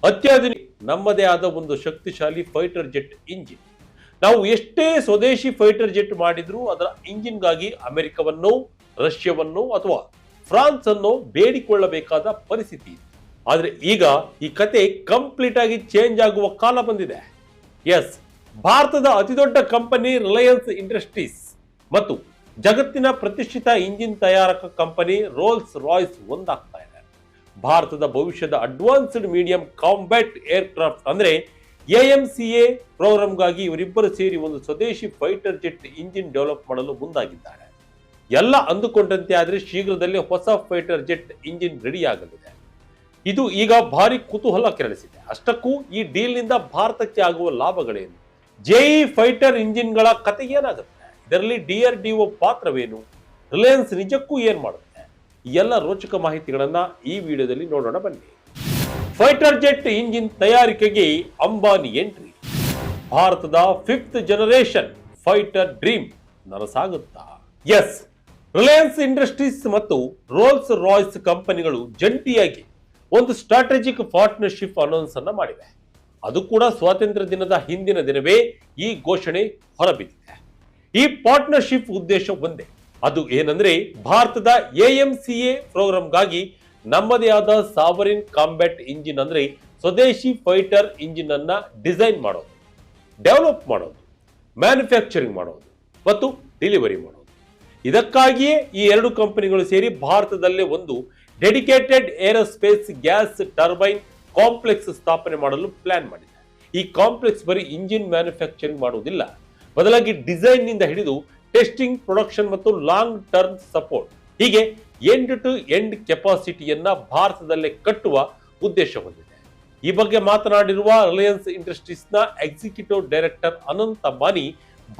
ಅತ್ಯಾಧುನಿಕ ನಮ್ಮದೇ ಆದ ಒಂದು ಶಕ್ತಿಶಾಲಿ ಫೈಟರ್ ಜೆಟ್ ಇಂಜಿನ್. ನಾವು ಎಷ್ಟೇ ಸ್ವದೇಶಿ ಫೈಟರ್ ಜೆಟ್ ಮಾಡಿದ್ರೂ ಅದರ ಇಂಜಿನ್ಗಾಗಿ ಅಮೆರಿಕವನ್ನು, ರಷ್ಯಾವನ್ನು ಅಥವಾ ಫ್ರಾನ್ಸ್ ಅನ್ನು ಬೇಡಿಕೊಳ್ಳಬೇಕಾದ ಪರಿಸ್ಥಿತಿ. ಆದ್ರೆ ಈಗ ಈ ಕತೆ ಕಂಪ್ಲೀಟ್ ಆಗಿ ಚೇಂಜ್ ಆಗುವ ಕಾಲ ಬಂದಿದೆ. ಎಸ್, ಭಾರತದ ಅತಿದೊಡ್ಡ ಕಂಪನಿ ರಿಲಯನ್ಸ್ ಇಂಡಸ್ಟ್ರೀಸ್ ಮತ್ತು ಜಗತ್ತಿನ ಪ್ರತಿಷ್ಠಿತ ಇಂಜಿನ್ ತಯಾರಕ ಕಂಪನಿ ರೋಲ್ಸ್ ರಾಯ್ಸ್ ಒಂದಾಗ್ತಾ ಇದೆ. ಭಾರತದ ಭವಿಷ್ಯದ ಅಡ್ವಾನ್ಸ್ಡ್ ಮೀಡಿಯಂ ಕಾಂಬ್ಯಾಟ್ ಏರ್ಕ್ರಾಫ್ಟ್ ಅಂದ್ರೆ AMCA ಪ್ರೋಗ್ರಾಂಗಾಗಿ ಇವರಿಬ್ಬರು ಸೇರಿ ಒಂದು ಸ್ವದೇಶಿ ಫೈಟರ್ ಜೆಟ್ ಇಂಜಿನ್ ಡೆವಲಪ್ ಮಾಡಲು ಮುಂದಾಗಿದ್ದಾರೆ. ಎಲ್ಲ ಅಂದುಕೊಂಡಂತೆ ಆದರೆ ಶೀಘ್ರದಲ್ಲೇ ಹೊಸ ಫೈಟರ್ ಜೆಟ್ ಇಂಜಿನ್ ರೆಡಿ ಆಗಲಿದೆ. ಇದು ಈಗ ಭಾರಿ ಕುತೂಹಲ ಕೆರಳಿಸಿದೆ. ಅಷ್ಟಕ್ಕೂ ಈ ಡೀಲ್ ನಿಂದ ಭಾರತಕ್ಕೆ ಆಗುವ ಲಾಭಗಳೇನು? JE ಫೈಟರ್ ಇಂಜಿನ್ಗಳ ಕತೆ ಏನಾಗುತ್ತೆ? ಇದರಲ್ಲಿ DRDO ಪಾತ್ರವೇನು? ರಿಲಯನ್ಸ್ ನಿಜಕ್ಕೂ ಏನ್ ಮಾಡುತ್ತೆ? ಈ ಎಲ್ಲ ರೋಚಕ ಮಾಹಿತಿಗಳನ್ನ ಈ ವಿಡಿಯೋದಲ್ಲಿ ನೋಡೋಣ ಬನ್ನಿ. ಫೈಟರ್ ಜೆಟ್ ಇಂಜಿನ್ ತಯಾರಿಕೆಗೆ ಅಂಬಾನಿ ಎಂಟ್ರಿ. ಭಾರತದ 5th ಜನರೇಷನ್ ಫೈಟರ್ ಡ್ರೀಮ್ ನನಸಾಗುತ್ತಾ? ಎಸ್, ರಿಲಯನ್ಸ್ ಇಂಡಸ್ಟ್ರೀಸ್ ಮತ್ತು ರೋಲ್ಸ್ ರಾಯ್ಸ್ ಕಂಪನಿಗಳು ಜಂಟಿಯಾಗಿ ಒಂದು ಸ್ಟ್ರಾಟಜಿಕ್ ಪಾರ್ಟ್ನರ್ಶಿಪ್ ಅನೌನ್ಸ್ ಅನ್ನ ಮಾಡಿವೆ. ಅದು ಕೂಡ ಸ್ವಾತಂತ್ರ್ಯ ದಿನದ ಹಿಂದಿನ ದಿನವೇ ಈ ಘೋಷಣೆ ಹೊರಬಿದ್ದಿದೆ. ಈ ಪಾರ್ಟ್ನರ್ಶಿಪ್ ಉದ್ದೇಶ ಒಂದೇ, ಅದು ಏನಂದ್ರೆ ಭಾರತದ AMCA ಪ್ರೋಗ್ರಾಂಗಾಗಿ ನಮ್ಮದೇ ಆದ ಸಾವರಿನ್ ಕಾಂಬ್ಯಾಟ್ ಇಂಜಿನ್ ಅಂದ್ರೆ ಸ್ವದೇಶಿ ಫೈಟರ್ ಇಂಜಿನ್ ಅನ್ನ ಡಿಸೈನ್ ಮಾಡೋದು, ಡೆವಲಪ್ ಮಾಡೋದು, ಮ್ಯಾನುಫ್ಯಾಕ್ಚರಿಂಗ್ ಮಾಡೋದು ಮತ್ತು ಡೆಲಿವರಿ ಮಾಡೋದು. ಇದಕ್ಕಾಗಿಯೇ ಈ ಎರಡು ಕಂಪನಿಗಳು ಸೇರಿ ಭಾರತದಲ್ಲೇ ಒಂದು dedicated aerospace gas turbine complex ಸ್ಥಾಪನೆ ಮಾಡಲು ಪ್ಲಾನ್ ಮಾಡಿದೆ. ಈ ಕಾಂಪ್ಲೆಕ್ಸ್ ಬರೀ ಇಂಜಿನ್ ಮ್ಯಾನುಫ್ಯಾಕ್ಚರಿಂಗ್ ಮಾಡುವುದಿಲ್ಲ, ಬದಲಾಗಿ ಡಿಸೈನ್ ನಿಂದ ಹಿಡಿದು ಟೆಸ್ಟಿಂಗ್, ಪ್ರೊಡಕ್ಷನ್ ಮತ್ತು ಲಾಂಗ್ ಟರ್ಮ್ ಸಪೋರ್ಟ್, ಹೀಗೆ ಎಂಡ್ ಟು ಎಂಡ್ ಕೆಪಾಸಿಟಿಯನ್ನ ಭಾರತದಲ್ಲೇ ಕಟ್ಟುವ ಉದ್ದೇಶ ಹೊಂದಿದೆ. ಈ ಬಗ್ಗೆ ಮಾತನಾಡಿರುವ ರಿಲಯನ್ಸ್ ಇಂಡಸ್ಟ್ರೀಸ್ ನ ಎಕ್ಸಿಕ್ಯೂಟಿವ್ ಡೈರೆಕ್ಟರ್ ಅನಂತ್ ಅಂಬಾನಿ,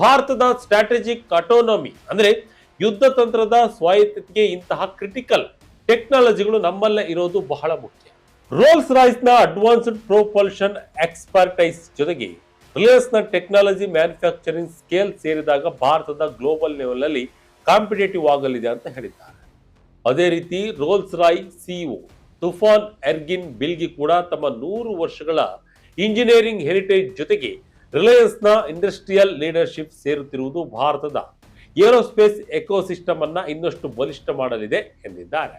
ಭಾರತದ ಸ್ಟ್ರಾಟಜಿಕ್ ಆಟೋನಮಿ ಅಂದ್ರೆ ಯುದ್ಧ ತಂತ್ರದ ಸ್ವಾಯತ್ತತೆಗೆ ಇಂತಹ ಕ್ರಿಟಿಕಲ್ ಟೆಕ್ನಾಲಜಿಗಳು ನಮ್ಮಲ್ಲೇ ಇರೋದು ಬಹಳ ಮುಖ್ಯ. ರೋಲ್ಸ್ ರಾಯ್ಸ್ ನ ಅಡ್ವಾನ್ಸ್ಡ್ ಪ್ರೊಪಲ್ಷನ್ ಎಕ್ಸ್ಪರ್ಟೈಸ್ ಜೊತೆಗೆ ರಿಲಯನ್ಸ್ ನ ಟೆಕ್ನಾಲಜಿ, ಮ್ಯಾನುಫ್ಯಾಕ್ಚರಿಂಗ್ ಸ್ಕೇಲ್ ಸೇರಿದಾಗ ಭಾರತದ ಗ್ಲೋಬಲ್ ಲೆವೆಲ್ ಅಲ್ಲಿ ಕಾಂಪಿಟೇಟಿವ್ ಆಗಲಿದೆ ಅಂತ ಹೇಳಿದ್ದಾರೆ. ಅದೇ ರೀತಿ ರೋಲ್ಸ್ ರಾಯ್ CEO ತುಫಾನ್ ಎರ್ಗಿನ್ ಬಿಲ್ಗಿ ಕೂಡ ತಮ್ಮ 100 ವರ್ಷಗಳ ಇಂಜಿನಿಯರಿಂಗ್ ಹೆರಿಟೇಜ್ ಜೊತೆಗೆ ರಿಲಯನ್ಸ್ ನ ಇಂಡಸ್ಟ್ರಿಯಲ್ ಲೀಡರ್ಶಿಪ್ ಸೇರುತ್ತಿರುವುದು ಭಾರತದ ಏರೋಸ್ಪೇಸ್ ಎಕೋಸಿಸ್ಟಮ್ ಅನ್ನ ಇನ್ನಷ್ಟು ಬಲಿಷ್ಠ ಮಾಡಲಿದೆ ಎಂದಿದ್ದಾರೆ.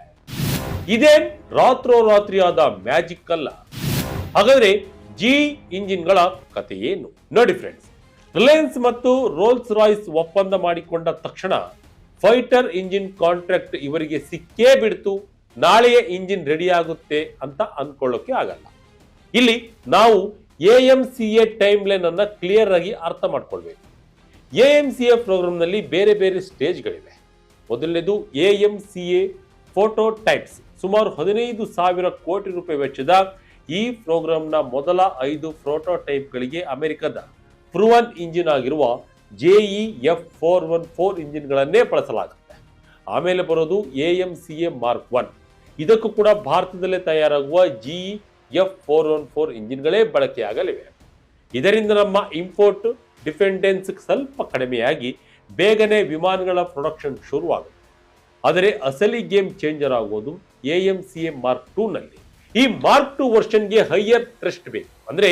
ಇದೇನ್ ರಾತ್ರೋರಾತ್ರಿಯಾದ ಮ್ಯಾಜಿಕ್ ಅಲ್ಲ. ಹಾಗಾದ್ರೆ GE ಇಂಜಿನ್ಗಳ ಕಥೆ ಏನು? ನೋಡಿ ಫ್ರೆಂಡ್ಸ್, ರಿಲಯನ್ಸ್ ಮತ್ತು ರೋಲ್ಸ್ ರಾಯ್ಸ್ ಒಪ್ಪಂದ ಮಾಡಿಕೊಂಡ ತಕ್ಷಣ ಫೈಟರ್ ಇಂಜಿನ್ ಕಾಂಟ್ರಾಕ್ಟ್ ಇವರಿಗೆ ಸಿಕ್ಕೇ ಬಿಡ್ತು, ನಾಳೆಯೇ ಇಂಜಿನ್ ರೆಡಿ ಆಗುತ್ತೆ ಅಂತ ಅನ್ಕೊಳ್ಳೋಕೆ ಆಗಲ್ಲ. ಇಲ್ಲಿ ನಾವು AMCA ಟೈಮ್ ಲೈನ್ ಅನ್ನ ಕ್ಲಿಯರ್ ಆಗಿ ಅರ್ಥ ಮಾಡ್ಕೊಳ್ಬೇಕು. AMCA ಪ್ರೋಗ್ರಾಂನಲ್ಲಿ ಬೇರೆ ಬೇರೆ ಸ್ಟೇಜ್ಗಳಿವೆ. ಮೊದಲನೇದು AMCA ಫೋಟೋ ಟೈಪ್ಸ್. ಸುಮಾರು 15,000 ಕೋಟಿ ರೂಪಾಯಿ ವೆಚ್ಚದ ಈ ಪ್ರೋಗ್ರಾಂನ ಮೊದಲ 5 ಪ್ರೋಟೋಟೈಪ್ಗಳಿಗೆ ಅಮೆರಿಕದ ಪ್ರೂವನ್ ಇಂಜಿನ್ ಆಗಿರುವ JE F414 ಇಂಜಿನ್ಗಳನ್ನೇ ಬಳಸಲಾಗುತ್ತೆ. ಆಮೇಲೆ ಬರೋದು AMCA Mark 1. ಇದಕ್ಕೂ ಕೂಡ ಭಾರತದಲ್ಲೇ ತಯಾರಾಗುವ GE F414 ಇಂಜಿನ್ಗಳೇ ಬಳಕೆಯಾಗಲಿವೆ. ಇದರಿಂದ ನಮ್ಮ ಇಂಪೋರ್ಟ್ ಡಿಪೆಂಡೆನ್ಸ್ ಸ್ವಲ್ಪ ಕಡಿಮೆಯಾಗಿ ಬೇಗನೆ ವಿಮಾನಗಳ ಪ್ರೊಡಕ್ಷನ್ ಶುರುವಾಗುತ್ತೆ. ಆದರೆ ಅಸಲಿ ಗೇಮ್ ಚೇಂಜರ್ ಆಗೋದು AMCA Mark 2 ನಲ್ಲಿ. ಈ ಮಾರ್ಕ್ 2 ವರ್ಷನ್ಗೆ ಹೈಯರ್ ಥ್ರಸ್ಟ್ ಬೇಕು, ಅಂದ್ರೆ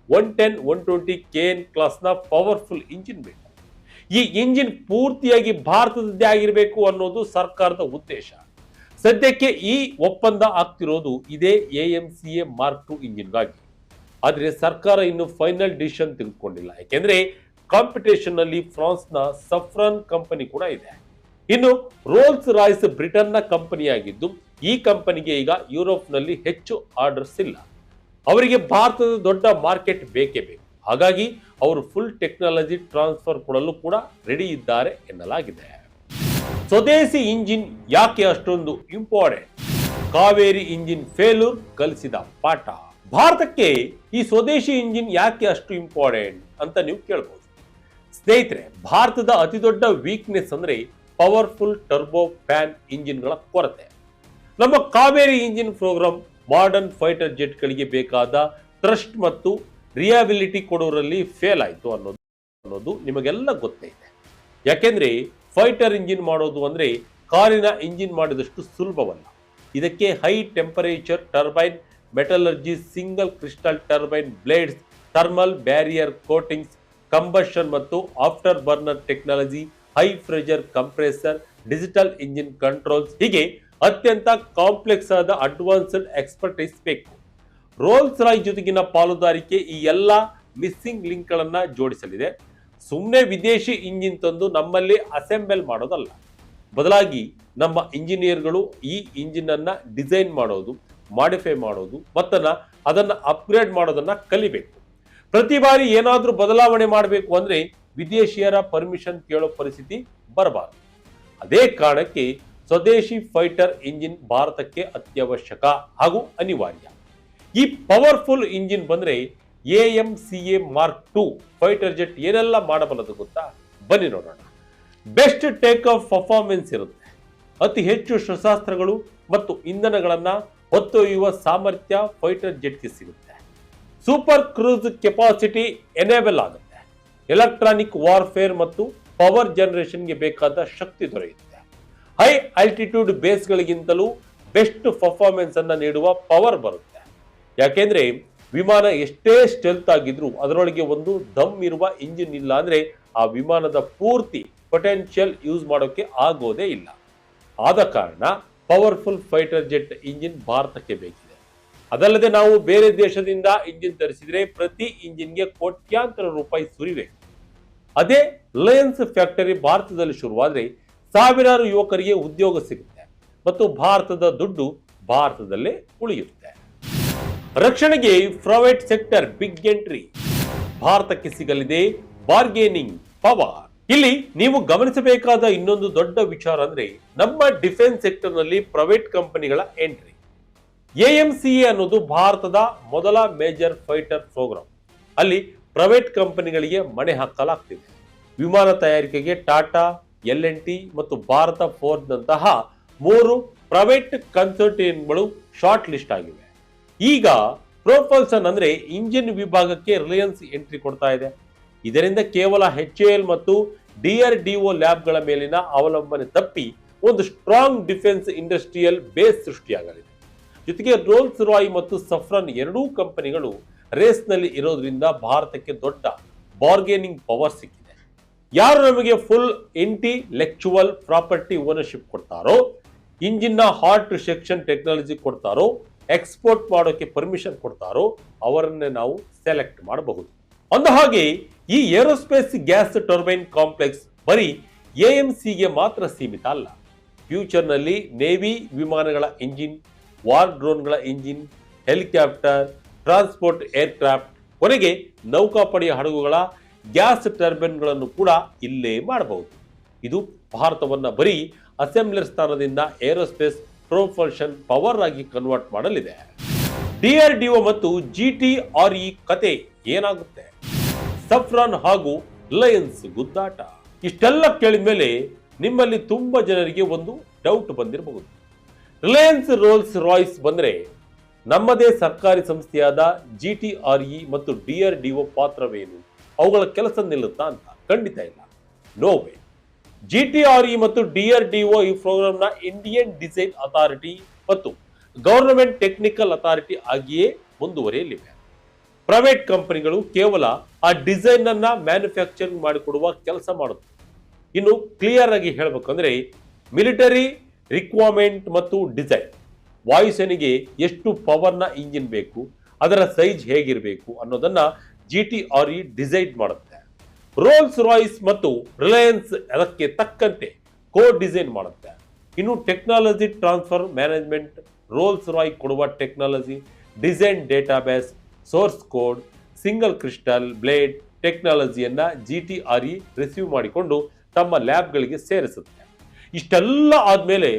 110, 120 KN ಕ್ಲಾಸ್ ನ ಪವರ್ಫುಲ್ ಇಂಜಿನ್ ಬೇಕು. ಈ ಇಂಜಿನ್ ಪೂರ್ತಿಯಾಗಿ ಭಾರತದದ್ದೇ ಆಗಿರಬೇಕು ಅನ್ನೋದು ಸರ್ಕಾರದ ಉದ್ದೇಶ. ಸದ್ಯಕ್ಕೆ ಈ ಒಪ್ಪಂದ ಆಗ್ತಿರೋದು ಇದೇ AMCA Mark 2 ಇಂಜಿನ್ಗಾಗಿ. ಆದ್ರೆ ಸರ್ಕಾರ ಇನ್ನು ಫೈನಲ್ ಡಿಸಿಷನ್ ತೆಗೆದುಕೊಂಡಿಲ್ಲ. ಯಾಕೆಂದ್ರೆ ಕಾಂಪಿಟೇಷನ್ ನಲ್ಲಿ ಫ್ರಾನ್ಸ್ ನ ಸಫ್ರಾನ್ ಕಂಪನಿ ಕೂಡ ಇದೆ. ಇನ್ನು ರೋಲ್ಸ್ ರಾಯ್ಸ್ ಬ್ರಿಟನ್ ನ ಕಂಪನಿಯಾಗಿದ್ದು ಈ ಕಂಪನಿಗೆ ಈಗ ಯುರೋಪ್ ನಲ್ಲಿ ಹೆಚ್ಚು ಆರ್ಡರ್ಸ್ ಇಲ್ಲ. ಅವರಿಗೆ ಭಾರತದ ದೊಡ್ಡ ಮಾರ್ಕೆಟ್ ಬೇಕೇ ಬೇಕು. ಹಾಗಾಗಿ ಅವರು ಫುಲ್ ಟೆಕ್ನಾಲಜಿ ಟ್ರಾನ್ಸ್ಫರ್ ಕೊಡಲು ಕೂಡ ರೆಡಿ ಇದ್ದಾರೆ ಎನ್ನಲಾಗಿದೆ. ಸ್ವದೇಶಿ ಇಂಜಿನ್ ಯಾಕೆ ಅಷ್ಟೊಂದು ಇಂಪಾರ್ಟೆಂಟ್? ಕಾವೇರಿ ಇಂಜಿನ್ ಫೇಲ್ಯೂರ್ ಕಲಿಸಿದ ಪಾಠ. ಭಾರತಕ್ಕೆ ಈ ಸ್ವದೇಶಿ ಇಂಜಿನ್ ಯಾಕೆ ಅಷ್ಟು ಇಂಪಾರ್ಟೆಂಟ್ ಅಂತ ನೀವು ಕೇಳಬಹುದು. ಸ್ನೇಹಿತರೆ, ಭಾರತದ ಅತಿದೊಡ್ಡ ವೀಕ್ನೆಸ್ ಅಂದ್ರೆ ಪವರ್ಫುಲ್ ಟರ್ಬೋ ಫ್ಯಾನ್ ಇಂಜಿನ್ಗಳ ಕೊರತೆ. ನಮ್ಮ Kaveri engine programme modern fighter ಜೆಟ್ಗಳಿಗೆ ಬೇಕಾದ ಥ್ರಸ್ಟ್ ಮತ್ತು ರಿಯಾಬಿಲಿಟಿ ಕೊಡೋರಲ್ಲಿ ಫೇಲ್ ಆಯಿತು ಅನ್ನೋದು ನಿಮಗೆಲ್ಲ ಗೊತ್ತೇ ಇದೆ. ಯಾಕೆಂದ್ರೆ ಫೈಟರ್ ಇಂಜಿನ್ ಮಾಡೋದು ಅಂದ್ರೆ ಕಾರಿನ ಇಂಜಿನ್ ಮಾಡಿದಷ್ಟು ಸುಲಭವಲ್ಲ. ಇದಕ್ಕೆ high temperature turbine metallurgy, single crystal turbine blades, thermal barrier coatings, combustion ಮತ್ತು afterburner technology, high pressure compressor, digital engine controls, ಹೀಗೆ ಅತ್ಯಂತ ಕಾಂಪ್ಲೆಕ್ಸ್ ಆದ ಅಡ್ವಾನ್ಸ್ಡ್ ಎಕ್ಸ್ಪರ್ಟೈಸ್ ಬೇಕು. ರೋಲ್ಸ್ ರಾಯ್ ಜೊತೆಗಿನ ಪಾಲುದಾರಿಕೆ ಈ ಎಲ್ಲ ಮಿಸ್ಸಿಂಗ್ ಲಿಂಕ್ ಗಳನ್ನ ಜೋಡಿಸಲಿದೆ. ಸುಮ್ಮನೆ ವಿದೇಶಿ ಇಂಜಿನ್ ತಂದು ನಮ್ಮಲ್ಲಿ ಅಸೆಂಬಲ್ ಮಾಡೋದಲ್ಲ, ಬದಲಾಗಿ ನಮ್ಮ ಇಂಜಿನಿಯರ್ಗಳು ಈ ಇಂಜಿನ್ ಅನ್ನ ಡಿಸೈನ್ ಮಾಡೋದು, ಮಾಡಿಫೈ ಮಾಡೋದು ಮತ್ತನ್ನ ಅದನ್ನ ಅಪ್ಗ್ರೇಡ್ ಮಾಡೋದನ್ನ ಕಲಿಬೇಕು. ಪ್ರತಿ ಬಾರಿ ಏನಾದ್ರೂ ಬದಲಾವಣೆ ಮಾಡಬೇಕು ಅಂದ್ರೆ ವಿದೇಶಿಯರ ಪರ್ಮಿಷನ್ ಕೇಳೋ ಪರಿಸ್ಥಿತಿ ಬರಬಾರದು. ಅದೇ ಕಾರಣಕ್ಕೆ ಸ್ವದೇಶಿ ಫೈಟರ್ ಇಂಜಿನ್ ಭಾರತಕ್ಕೆ ಅತ್ಯವಶ್ಯಕ ಹಾಗೂ ಅನಿವಾರ್ಯ. ಈ ಪವರ್ಫುಲ್ ಇಂಜಿನ್ ಬಂದ್ರೆ AMCA mark II fighter jet ಏನೆಲ್ಲ ಮಾಡಬಲ್ಲದು ಗೊತ್ತಾ? ಬನ್ನಿ ನೋಡೋಣ. ಬೆಸ್ಟ್ ಟೇಕ್ ಆಫ್ ಪರ್ಫಾರ್ಮೆನ್ಸ್ ಇರುತ್ತೆ, ಅತಿ ಹೆಚ್ಚು ಶಸ್ತ್ರಾಸ್ತ್ರಗಳು ಮತ್ತು ಇಂಧನಗಳನ್ನ ಹೊತ್ತೊಯ್ಯುವ ಸಾಮರ್ಥ್ಯ ಫೈಟರ್ ಜೆಟ್ಗೆ ಸಿಗುತ್ತೆ. ಸೂಪರ್ ಕ್ರೂಸ್ ಕೆಪಾಸಿಟಿ ಎನೇಬಲ್ ಆಗುತ್ತೆ. ಎಲೆಕ್ಟ್ರಾನಿಕ್ ವಾರ್ಫೇರ್ ಮತ್ತು ಪವರ್ ಜನರೇಷನ್ಗೆ ಬೇಕಾದ ಶಕ್ತಿ ದೊರೆಯುತ್ತೆ. ಹೈ ಆಲ್ಟಿಟ್ಯೂಡ್ ಬೇಸ್ಗಳಿಗಿಂತಲೂ ಬೆಸ್ಟ್ ಪರ್ಫಾರ್ಮೆನ್ಸ್ ಅನ್ನ ನೀಡುವ ಪವರ್ ಬರುತ್ತೆ. ಯಾಕೆಂದ್ರೆ ವಿಮಾನ ಎಷ್ಟೇ ಸ್ಟೆಲ್ತ್ ಆಗಿದ್ರು ಅದರೊಳಗೆ ಒಂದು ದಮ್ ಇರುವ ಇಂಜಿನ್ ಇಲ್ಲ ಅಂದ್ರೆ ಆ ವಿಮಾನದ ಪೂರ್ತಿ ಪೊಟೆನ್ಷಿಯಲ್ ಯೂಸ್ ಮಾಡೋಕೆ ಆಗೋದೇ ಇಲ್ಲ. ಆದ ಕಾರಣ ಪವರ್ಫುಲ್ ಫೈಟರ್ ಜೆಟ್ ಇಂಜಿನ್ ಭಾರತಕ್ಕೆ ಬೇಕಿದೆ. ಅದಲ್ಲದೆ ನಾವು ಬೇರೆ ದೇಶದಿಂದ ಇಂಜಿನ್ ತರಿಸಿದ್ರೆ ಪ್ರತಿ ಇಂಜಿನ್ಗೆ ಕೋಟ್ಯಾಂತರ ರೂಪಾಯಿ ಸುರಿಬೇಕು. ಅದೇ ರಿಲಯನ್ಸ್ ಫ್ಯಾಕ್ಟರಿ ಭಾರತದಲ್ಲಿ ಶುರುವಾದ್ರೆ ಸಾವಿರಾರು ಯುವಕರಿಗೆ ಉದ್ಯೋಗ ಸಿಗುತ್ತೆ ಮತ್ತು ಭಾರತದ ದುಡ್ಡು ಭಾರತದಲ್ಲೇ ಉಳಿಯುತ್ತೆ. ರಕ್ಷಣೆಗೆ ಪ್ರೈವೇಟ್ ಸೆಕ್ಟರ್ ಬಿಗ್ ಎಂಟ್ರಿ. ಭಾರತಕ್ಕೆ ಸಿಗಲಿದೆ ಬಾರ್ಗೇನಿಂಗ್ ಪವರ್. ಇಲ್ಲಿ ನೀವು ಗಮನಿಸಬೇಕಾದ ಇನ್ನೊಂದು ದೊಡ್ಡ ವಿಚಾರ ಅಂದ್ರೆ ನಮ್ಮ ಡಿಫೆನ್ಸ್ ಸೆಕ್ಟರ್ ನಲ್ಲಿ ಪ್ರೈವೇಟ್ ಕಂಪನಿಗಳ ಎಂಟ್ರಿ. AMCA ಅನ್ನೋದು ಭಾರತದ ಮೊದಲ ಮೇಜರ್ ಫೈಟರ್ ಪ್ರೋಗ್ರಾಮ್. ಅಲ್ಲಿ ಪ್ರೈವೇಟ್ ಕಂಪನಿಗಳಿಗೆ ಮಣೆ ಹಾಕಲಾಗ್ತಿದೆ. ವಿಮಾನ ತಯಾರಿಕೆಗೆ ಟಾಟಾ, L&T ಮತ್ತು ಭಾರತ ಫೋರ್ಜ್ ನಂತಹ 3 ಪ್ರೈವೇಟ್ ಕನ್ಸಲ್ಟೆಂಟ್ಗಳು ಶಾರ್ಟ್ ಲಿಸ್ಟ್ ಆಗಿವೆ. ಈಗ ಪ್ರೊಪಲ್ಸನ್ ಅಂದ್ರೆ ಇಂಜಿನ್ ವಿಭಾಗಕ್ಕೆ ರಿಲಯನ್ಸ್ ಎಂಟ್ರಿ ಕೊಡ್ತಾ ಇದೆ. ಇದರಿಂದ ಕೇವಲ HAL ಮತ್ತು DRDO ಲ್ಯಾಬ್ಗಳ ಮೇಲಿನ ಅವಲಂಬನೆ ತಪ್ಪಿ ಒಂದು ಸ್ಟ್ರಾಂಗ್ ಡಿಫೆನ್ಸ್ ಇಂಡಸ್ಟ್ರಿಯಲ್ ಬೇಸ್ ಸೃಷ್ಟಿಯಾಗಲಿದೆ. ಜೊತೆಗೆ ರೋಲ್ಸ್ ರಾಯ್ ಮತ್ತು ಸಫ್ರಾನ್ ಎರಡೂ ಕಂಪನಿಗಳು ರೇಸ್ನಲ್ಲಿ ಇರೋದ್ರಿಂದ ಭಾರತಕ್ಕೆ ದೊಡ್ಡ ಬಾರ್ಗೇನಿಂಗ್ ಪವರ್ ಸಿಕ್ಕಿದೆ. ಯಾರು ನಮಗೆ ಫುಲ್ ಇಂಟೆಲೆಕ್ಚುವಲ್ ಪ್ರಾಪರ್ಟಿ ಓನರ್ಶಿಪ್ ಕೊಡ್ತಾರೋ, ಇಂಜಿನ್ನ ಹಾರ್ಟ್ ಸೆಕ್ಷನ್ ಟೆಕ್ನಾಲಜಿ ಕೊಡ್ತಾರೋ, ಎಕ್ಸ್ಪೋರ್ಟ್ ಮಾಡೋಕೆ ಪರ್ಮಿಷನ್ ಕೊಡ್ತಾರೋ ಅವರನ್ನೇ ನಾವು ಸೆಲೆಕ್ಟ್ ಮಾಡಬಹುದು. ಅಂದಹಾಗೆ ಈ ಏರೋಸ್ಪೇಸ್ ಗ್ಯಾಸ್ ಟರ್ಬೈನ್ ಕಾಂಪ್ಲೆಕ್ಸ್ ಬರೀ AMCಗೆ ಮಾತ್ರ ಸೀಮಿತ ಅಲ್ಲ. ಫ್ಯೂಚರ್ನಲ್ಲಿ ನೇವಿ ವಿಮಾನಗಳ ಇಂಜಿನ್, ವಾರ್ ಡ್ರೋನ್ಗಳ ಇಂಜಿನ್, ಹೆಲಿಕಾಪ್ಟರ್, ಟ್ರಾನ್ಸ್ಪೋರ್ಟ್ ಏರ್ಕ್ರಾಫ್ಟ್, ಕೊನೆಗೆ ನೌಕಾಪಡೆಯ ಹಡಗುಗಳ ಗ್ಯಾಸ್ ಟರ್ಬೈನ್ಗಳನ್ನು ಕೂಡ ಇಲ್ಲೇ ಮಾಡಬಹುದು. ಇದು ಭಾರತವನ್ನ ಬರೀ ಅಸೆಂಬ್ಲರ್ ಸ್ಥಾನದಿಂದ ಏರೋಸ್ಪೇಸ್ ಪ್ರೊಪಲ್ಷನ್ ಪವರ್ ಆಗಿ ಕನ್ವರ್ಟ್ ಮಾಡಲಿದೆ. DRDO ಮತ್ತು GTRE ಕತೆ ಏನಾಗುತ್ತೆ? ಸಫ್ರಾನ್ ಹಾಗೂ ರಿಲಯನ್ಸ್ ಗುದ್ದಾಟ. ಇಷ್ಟೆಲ್ಲ ಕೇಳಿದ ಮೇಲೆ ನಿಮ್ಮಲ್ಲಿ ತುಂಬಾ ಜನರಿಗೆ ಒಂದು ಡೌಟ್ ಬಂದಿರಬಹುದು. ರಿಲಯನ್ಸ್ ರೋಲ್ಸ್ ರಾಯ್ಸ್ ಬಂದ್ರೆ ನಮ್ಮದೇ ಸರ್ಕಾರಿ ಸಂಸ್ಥೆಯಾದ GTRE ಮತ್ತು DRDO ಪಾತ್ರವೇನು? ಅವುಗಳ ಕೆಲಸ ನಿಲ್ಲುತ್ತಾ ಅಂತ? ಖಂಡಿತ ಇಲ್ಲ, ನೋ ವೇ. GTRE ಮತ್ತು DRDO ಈ ಪ್ರೋಗ್ರಾಂನ ಇಂಡಿಯನ್ ಡಿಸೈನ್ ಅಥಾರಿಟಿ ಮತ್ತು ಗವರ್ನಮೆಂಟ್ ಟೆಕ್ನಿಕಲ್ ಅಥಾರಿಟಿ ಆಗಿಯೇ ಮುಂದುವರಿಯಲಿವೆ. ಪ್ರೈವೇಟ್ ಕಂಪನಿಗಳು ಕೇವಲ ಆ ಡಿಸೈನ್ ಅನ್ನ ಮ್ಯಾನುಫ್ಯಾಕ್ಚರಿಂಗ್ ಮಾಡಿಕೊಡುವ ಕೆಲಸ ಮಾಡುತ್ತೆ. ಇನ್ನು ಕ್ಲಿಯರ್ ಆಗಿ ಹೇಳಬೇಕಂದ್ರೆ ಮಿಲಿಟರಿ ರಿಕ್ವೈರ್ಮೆಂಟ್ ಮತ್ತು ಡಿಸೈನ್, ವಾಯುಸೇನೆಗೆ ಎಷ್ಟು ಪವರ್ನ ಇಂಜಿನ್ ಬೇಕು, ಅದರ ಸೈಜ್ ಹೇಗಿರಬೇಕು ಅನ್ನೋದನ್ನ GTRE ಡಿಸೈಡ್ ಮಾಡುತ್ತೆ. ರೋಲ್ಸ್ ರಾಯ್ಸ್ ಮತ್ತು ರಿಲಯನ್ಸ್ ಅದಕ್ಕೆ ತಕ್ಕಂತೆ ಕೋಡ್ ಡಿಸೈನ್ ಮಾಡುತ್ತೆ. ಇನ್ನು technology transfer management, Rolls Royce ಕೊಡುವ technology, design database, source code, single crystal blade ಟೆಕ್ನಾಲಜಿಯನ್ನ GTRE ರಿಸೀವ್ ಮಾಡಿಕೊಂಡು ತಮ್ಮ ಲ್ಯಾಬ್ಗಳಿಗೆ ಸೇರಿಸುತ್ತೆ. ಇಷ್ಟೆಲ್ಲ ಆದ್ಮೇಲೆ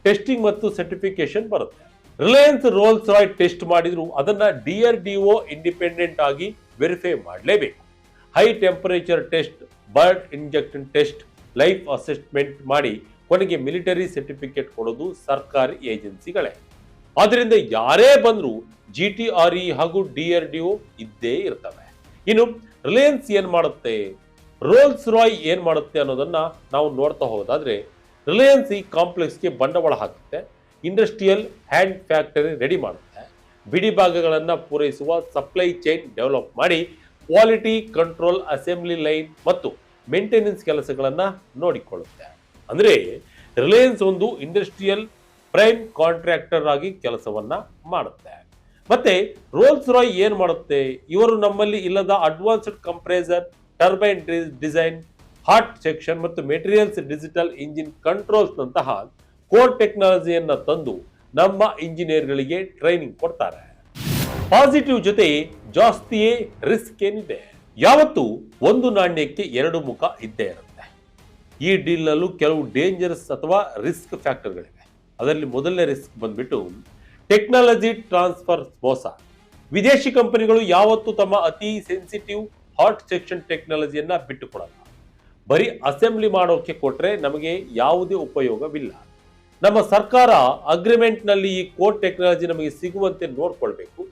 ಟೆಸ್ಟಿಂಗ್ ಮತ್ತು ಸರ್ಟಿಫಿಕೇಶನ್ ಬರುತ್ತೆ. ರಿಲಯನ್ಸ್ ರೋಲ್ಸ್ ರಾಯ್ ಟೆಸ್ಟ್ ಮಾಡಿದ್ರು ಅದನ್ನ DRDO ಇಂಡಿಪೆಂಡೆಂಟ್ ಆಗಿ ವೆರಿಫೈ ಮಾಡಲೇಬೇಕು. High temperature test, bird injection test, life assessment ಮಾಡಿ ಕೊನೆಗೆ ಮಿಲಿಟರಿ ಸರ್ಟಿಫಿಕೇಟ್ ಕೊಡೋದು ಸರ್ಕಾರಿ ಏಜೆನ್ಸಿಗಳೇ. ಆದ್ರಿಂದ ಯಾರೇ ಬಂದ್ರು GTRE ಹಾಗೂ DRDO ಇದ್ದೇ ಇರ್ತವೆ. ಇನ್ನು ರಿಲಯನ್ಸ್ ಏನ್ ಮಾಡುತ್ತೆ, ರೋಲ್ಸ್ ರಾಯ್ ಏನ್ ಮಾಡುತ್ತೆ ಅನ್ನೋದನ್ನ ನಾವು ನೋಡ್ತಾ ಹೋಗೋದಾದ್ರೆ, ರಿಲಯನ್ಸ್ ಈ ಕಾಂಪ್ಲೆಕ್ಸ್ಗೆ ಬಂಡವಾಳ ಹಾಕುತ್ತೆ, ಇಂಡಸ್ಟ್ರಿಯಲ್ ಹ್ಯಾಂಡ್ ಫ್ಯಾಕ್ಟರಿ ರೆಡಿ ಮಾಡುತ್ತೆ, ಬಿಡಿ ಭಾಗಗಳನ್ನು ಪೂರೈಸುವ ಸಪ್ಲೈ ಚೈನ್ ಡೆವಲಪ್ ಮಾಡಿ ಕ್ವಾಲಿಟಿ ಕಂಟ್ರೋಲ್, ಅಸೆಂಬ್ಲಿ ಲೈನ್ ಮತ್ತು ಮೇಂಟೆನೆನ್ಸ್ ಕೆಲಸಗಳನ್ನು ನೋಡಿಕೊಳ್ಳುತ್ತೆ. ಅಂದರೆ ರಿಲಯನ್ಸ್ ಒಂದು ಇಂಡಸ್ಟ್ರಿಯಲ್ ಪ್ರೈಮ್ ಕಾಂಟ್ರಾಕ್ಟರ್ ಆಗಿ ಕೆಲಸವನ್ನ ಮಾಡುತ್ತೆ. ಮತ್ತೆ ರೋಲ್ಸ್ ರಾಯ್ ಏನ್ ಮಾಡುತ್ತೆ? ಇವರು ನಮ್ಮಲ್ಲಿ ಇಲ್ಲದ advanced compressor, turbine design, hot section ಮತ್ತು ಮೆಟೀರಿಯಲ್ಸ್ ಡಿಜಿಟಲ್ ಇಂಜಿನ್ ಕಂಟ್ರೋಲ್ಸ್ ನಂತಹ ಕೋರ್ ಟೆಕ್ನಾಲಜಿಯನ್ನ ತಂದು ನಮ್ಮ ಇಂಜಿನಿಯರ್ಗಳಿಗೆ ಟ್ರೈನಿಂಗ್ ಕೊಡ್ತಾರೆ. ಪಾಸಿಟಿವ್ ಜೊತೆ ಜಾಸ್ತಿಯೇ ರಿಸ್ಕ್ ಏನಿದೆ. ಯಾವತ್ತೂ ಒಂದು ನಾಣ್ಯಕ್ಕೆ ಎರಡು ಮುಖ ಇದ್ದೇ ಇರುತ್ತೆ. ಈ ಡೀಲ್ ನಲ್ಲೂ ಕೆಲವು ಡೇಂಜರಸ್ ಅಥವಾ ರಿಸ್ಕ್ ಫ್ಯಾಕ್ಟರ್ಗಳಿವೆ. ಅದರಲ್ಲಿ ಮೊದಲನೇ ರಿಸ್ಕ್ ಬಂದ್ಬಿಟ್ಟು ಟೆಕ್ನಾಲಜಿ ಟ್ರಾನ್ಸ್ಫರ್ ಮೋಸ. ವಿದೇಶಿ ಕಂಪನಿಗಳು ಯಾವತ್ತೂ ತಮ್ಮ ಅತಿ ಸೆನ್ಸಿಟಿವ್ ಹಾಟ್ ಸೆಕ್ಷನ್ ಟೆಕ್ನಾಲಜಿಯನ್ನ ಬಿಟ್ಟುಕೊಡಲ್ಲ. ಬರೀ ಅಸೆಂಬ್ಲಿ ಮಾಡೋಕೆ ಕೊಟ್ರೆ ನಮಗೆ ಯಾವುದೇ ಉಪಯೋಗವಿಲ್ಲ. ನಮ್ಮ ಸರ್ಕಾರ ಅಗ್ರಿಮೆಂಟ್ ನಲ್ಲಿ ಈ ಕೋರ್ ಟೆಕ್ನಾಲಜಿ ನಮಗೆ ಸಿಗುವಂತೆ ನೋಡ್ಕೊಳ್ಬೇಕು.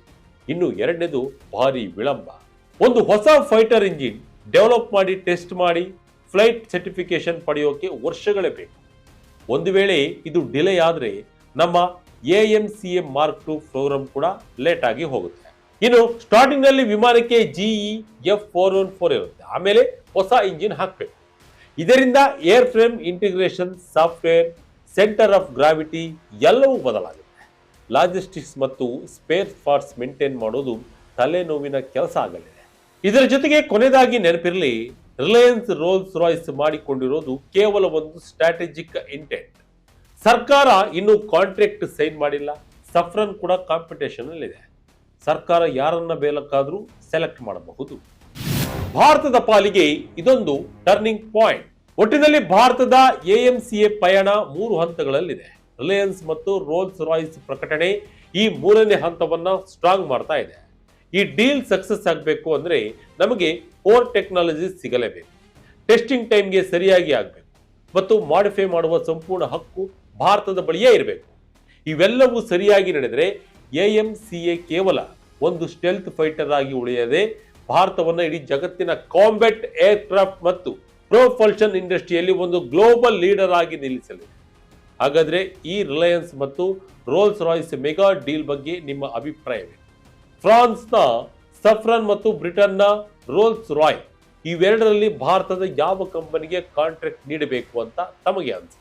ಇನ್ನು ಎರಡನೇದು ಭಾರಿ ವಿಳಂಬ. ಒಂದು ಹೊಸ ಫೈಟರ್ ಇಂಜಿನ್ ಡೆವಲಪ್ ಮಾಡಿ, ಟೆಸ್ಟ್ ಮಾಡಿ, ಫ್ಲೈಟ್ ಸರ್ಟಿಫಿಕೇಶನ್ ಪಡೆಯೋಕೆ ವರ್ಷಗಳೇ ಬೇಕು. ಒಂದು ವೇಳೆ ಇದು ಡಿಲೇ ಆದರೆ ನಮ್ಮ AMCA Mark II ಪ್ರೋಗ್ರಾಮ್ ಕೂಡ ಲೇಟ್ ಆಗಿ ಹೋಗುತ್ತೆ. ಇನ್ನು ಸ್ಟಾರ್ಟಿಂಗ್ ನಲ್ಲಿ ವಿಮಾನಕ್ಕೆ GE F414 ಇರುತ್ತೆ, ಆಮೇಲೆ ಹೊಸ ಇಂಜಿನ್ ಹಾಕಬೇಕು. ಇದರಿಂದ air frame integration, software, centre of gravity ಎಲ್ಲವೂ ಬದಲಾಗುತ್ತೆ. ಲಾಜಿಸ್ಟಿಕ್ಸ್ ಮತ್ತು ಸ್ಪೇರ್ ಪಾರ್ಟ್ಸ್ ಮೇಂಟೈನ್ ಮಾಡೋದು ತಲೆನೋವಿನ ಕೆಲಸ ಆಗಲಿದೆ. ಇದರ ಜೊತೆಗೆ ಕೊನೆಯದಾಗಿ ನೆನಪಿರಲಿ, ರಿಲಯನ್ಸ್ ರೋಲ್ಸ್ ರಾಯ್ಸ್ ಮಾಡಿಕೊಂಡಿರೋದು ಕೇವಲ ಒಂದು ಸ್ಟ್ರಾಟಜಿಕ್ ಇಂಟೆಂಟ್. ಸರ್ಕಾರ ಇನ್ನೂ ಕಾಂಟ್ರಾಕ್ಟ್ ಸೈನ್ ಮಾಡಿಲ್ಲ. ಸಫ್ರನ್ ಕೂಡ ಕಾಂಪಿಟೇಷನ್ ಅಲ್ಲಿದೆ. ಸರ್ಕಾರ ಯಾರನ್ನ ಬೇಕಾದ್ರೂ ಸೆಲೆಕ್ಟ್ ಮಾಡಬಹುದು. ಭಾರತದ ಪಾಲಿಗೆ ಇದೊಂದು ಟರ್ನಿಂಗ್ ಪಾಯಿಂಟ್. ಒಟ್ಟಿನಲ್ಲಿ ಭಾರತದ AMCA ಪಯಣ 3 ಹಂತಗಳಲ್ಲಿದೆ. ರಿಲಯನ್ಸ್ ಮತ್ತು ರೋಲ್ಸ್ ರಾಯ್ಸ್ ಪ್ರಕಟಣೆ ಈ 3ನೇ ಹಂತವನ್ನ ಸ್ಟ್ರಾಂಗ್ ಮಾಡ್ತಾ ಇದೆ. ಈ ಡೀಲ್ ಸಕ್ಸಸ್ ಆಗಬೇಕು ಅಂದ್ರೆ ನಮಗೆ ಕೋರ್ ಟೆಕ್ನಾಲಜಿ ಸಿಗಲೇಬೇಕು, ಟೆಸ್ಟಿಂಗ್ ಟೈಮ್ಗೆ ಸರಿಯಾಗಿ ಆಗಬೇಕು ಮತ್ತು ಮಾಡಿಫೈ ಮಾಡುವ ಸಂಪೂರ್ಣ ಹಕ್ಕು ಭಾರತದ ಬಳಿಯೇ ಇರಬೇಕು. ಇವೆಲ್ಲವೂ ಸರಿಯಾಗಿ ನಡೆದರೆ AMCA ಕೇವಲ ಒಂದು ಸ್ಟೆಲ್ತ್ ಫೈಟರ್ ಆಗಿ ಉಳಿಯದೆ ಭಾರತವನ್ನು ಇಡೀ ಜಗತ್ತಿನ ಕಾಂಬ್ಯಾಟ್ ಏರ್ಕ್ರಾಫ್ಟ್ ಮತ್ತು ಪ್ರೊಪಲ್ಷನ್ ಇಂಡಸ್ಟ್ರಿಯಲ್ಲಿ ಒಂದು ಗ್ಲೋಬಲ್ ಲೀಡರ್ ಆಗಿ ನಿಲ್ಲಿಸಲಿದೆ. ಹಾಗಾದ್ರೆ ಈ ರಿಲಯನ್ಸ್ ಮತ್ತು ರೋಲ್ಸ್ ರಾಯ್ಸ್ ಮೆಗಾ ಡೀಲ್ ಬಗ್ಗೆ ನಿಮ್ಮ ಅಭಿಪ್ರಾಯವೇ? ಫ್ರಾನ್ಸ್ನ ಸಫ್ರನ್ ಮತ್ತು ಬ್ರಿಟನ್ನ ರೋಲ್ಸ್ ರಾಯ್ ಇವೆರಡರಲ್ಲಿ ಭಾರತದ ಯಾವ ಕಂಪನಿಗೆ ಕಾಂಟ್ರಾಕ್ಟ್ ನೀಡಬೇಕು ಅಂತ ತಮಗೆ ಅನಿಸುತ್ತೆ?